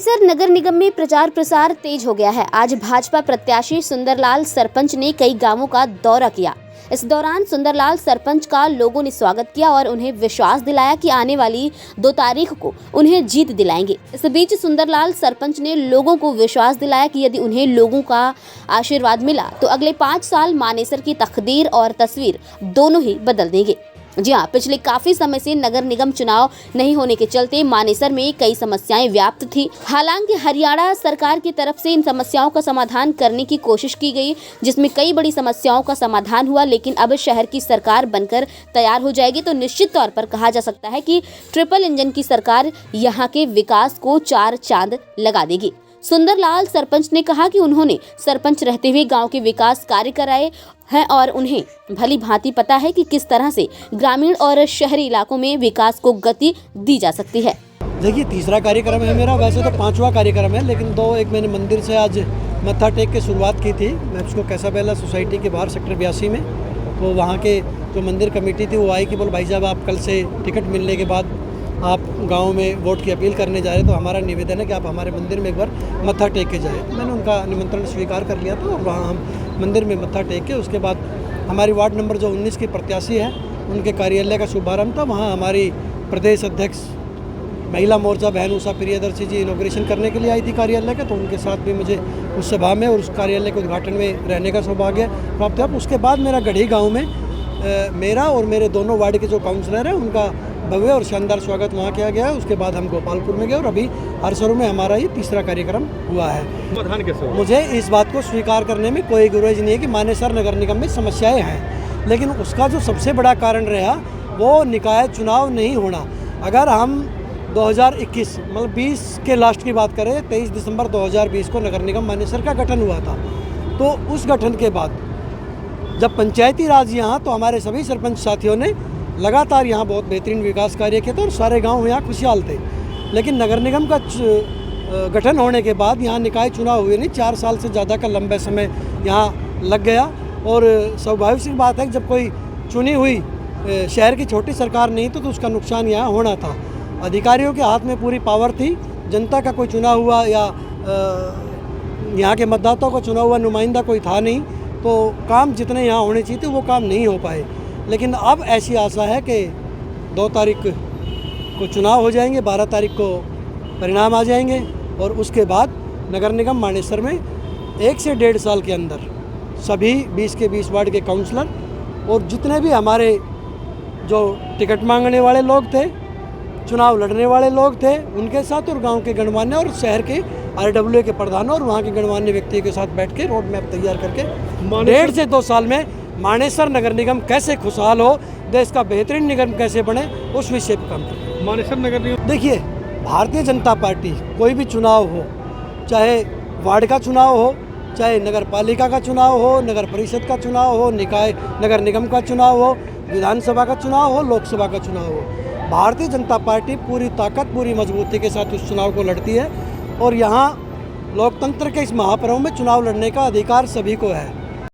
मानेसर नगर निगम में प्रचार प्रसार तेज हो गया है। आज भाजपा प्रत्याशी सुंदरलाल सरपंच ने कई गांवों का दौरा किया। इस दौरान सुंदरलाल सरपंच का लोगों ने स्वागत किया और उन्हें विश्वास दिलाया कि आने वाली 2 तारीख को उन्हें जीत दिलाएंगे। इस बीच सुंदरलाल सरपंच ने लोगों को विश्वास दिलाया कि यदि उन्हें लोगों का आशीर्वाद मिला तो अगले 5 साल मानेसर की तकदीर और तस्वीर दोनों ही बदल देंगे। जी हाँ, पिछले काफी समय से नगर निगम चुनाव नहीं होने के चलते मानेसर में कई समस्याएं व्याप्त थी। हालांकि हरियाणा सरकार की तरफ से इन समस्याओं का समाधान करने की कोशिश की गई, जिसमें कई बड़ी समस्याओं का समाधान हुआ। लेकिन अब शहर की सरकार बनकर तैयार हो जाएगी तो निश्चित तौर पर कहा जा सकता है कि ट्रिपल इंजन की सरकार यहाँ के विकास को 4 चांद लगा देगी। सुंदरलाल सरपंच ने कहा कि उन्होंने सरपंच रहते हुए गांव के विकास कार्य कराए हैं और उन्हें भली भांति पता है कि किस तरह से ग्रामीण और शहरी इलाकों में विकास को गति दी जा सकती है। देखिए, तीसरा कार्यक्रम है मेरा, वैसे तो 5वां कार्यक्रम है, लेकिन एक मैंने मंदिर से आज मत्था टेक के शुरुआत की थी। मैं उसको कैसाबेला सोसाइटी के बाहर सेक्टर 82 में, तो वहाँ के जो मंदिर कमेटी थी वो आई कि बोल भाई साहब, आप कल से टिकट मिलने के बाद आप गांव में वोट की अपील करने जा रहे, तो हमारा निवेदन है कि आप हमारे मंदिर में एक बार मत्था टेक के जाए। मैंने उनका निमंत्रण स्वीकार कर लिया था और वहाँ हम मंदिर में मत्था टेक के उसके बाद हमारी वार्ड नंबर जो 19 की प्रत्याशी है उनके कार्यालय का शुभारंभ था। वहाँ हमारी प्रदेश अध्यक्ष महिला मोर्चा बहन उषा प्रियदर्शी जी इनॉग्रेशन करने के लिए आई थी कार्यालय का, तो उनके साथ भी मुझे उस सभा में और उस कार्यालय के उद्घाटन में रहने का सौभाग्य प्राप्त हुआ। उसके बाद मेरा गढ़ी गाँव में मेरा और मेरे दोनों वार्ड के जो काउंसलर हैं उनका भव्य और शानदार स्वागत वहाँ किया गया है। उसके बाद हम गोपालपुर में गए और अभी हरसरू में हमारा ये तीसरा कार्यक्रम हुआ है। मुझे इस बात को स्वीकार करने में कोई गुरेज नहीं है कि मानेसर नगर निगम में समस्याएं हैं, लेकिन उसका जो सबसे बड़ा कारण रहा वो निकाय चुनाव नहीं होना। अगर हम 2021 मतलब 20 के लास्ट की बात करें, 23 दिसंबर 2020 को नगर निगम मानेसर का गठन हुआ था, तो उस गठन के बाद जब पंचायती राज यहाँ, तो हमारे सभी सरपंच साथियों ने लगातार यहाँ बहुत बेहतरीन विकास कार्य किए थे और सारे गांव यहाँ खुशहाल थे। लेकिन नगर निगम का गठन होने के बाद यहाँ निकाय चुनाव हुए नहीं, 4 साल से ज़्यादा का लंबे समय यहाँ लग गया। और स्वाभाविक सी बात है कि जब कोई चुनी हुई शहर की छोटी सरकार नहीं तो उसका नुकसान यहाँ होना था। अधिकारियों के हाथ में पूरी पावर थी, जनता का कोई चुना हुआ या यहाँ के मतदाताओं का चुना हुआ नुमाइंदा कोई था नहीं, तो काम जितने यहाँ होने चाहिए थे वो काम नहीं हो पाए। लेकिन अब ऐसी आशा है कि 2 तारीख को चुनाव हो जाएंगे, 12 तारीख को परिणाम आ जाएंगे और उसके बाद नगर निगम मानेसर में 1 से 1.5 साल के अंदर सभी 20 के 20 वार्ड के काउंसलर और जितने भी हमारे जो टिकट मांगने वाले लोग थे, चुनाव लड़ने वाले लोग थे, उनके साथ और गांव के गणमान्य और शहर के RWA के प्रधानों और वहाँ के गणमान्य व्यक्तियों के साथ बैठ के रोड मैप तैयार करके 1.5 से 2 साल में मानेसर नगर निगम कैसे खुशहाल हो, देश का बेहतरीन निगम कैसे बने, उस विषय पर काम करें। मानेसर नगर निगम, देखिए, भारतीय जनता पार्टी कोई भी चुनाव हो, चाहे वार्ड का चुनाव हो, चाहे नगर पालिका का चुनाव हो, नगर परिषद का चुनाव हो, निकाय नगर निगम का चुनाव हो, विधानसभा का चुनाव हो, लोकसभा का चुनाव हो, भारतीय जनता पार्टी पूरी ताकत पूरी मजबूती के साथ उस चुनाव को लड़ती है। और यहाँ लोकतंत्र के इस महापर्व में चुनाव लड़ने का अधिकार सभी को है।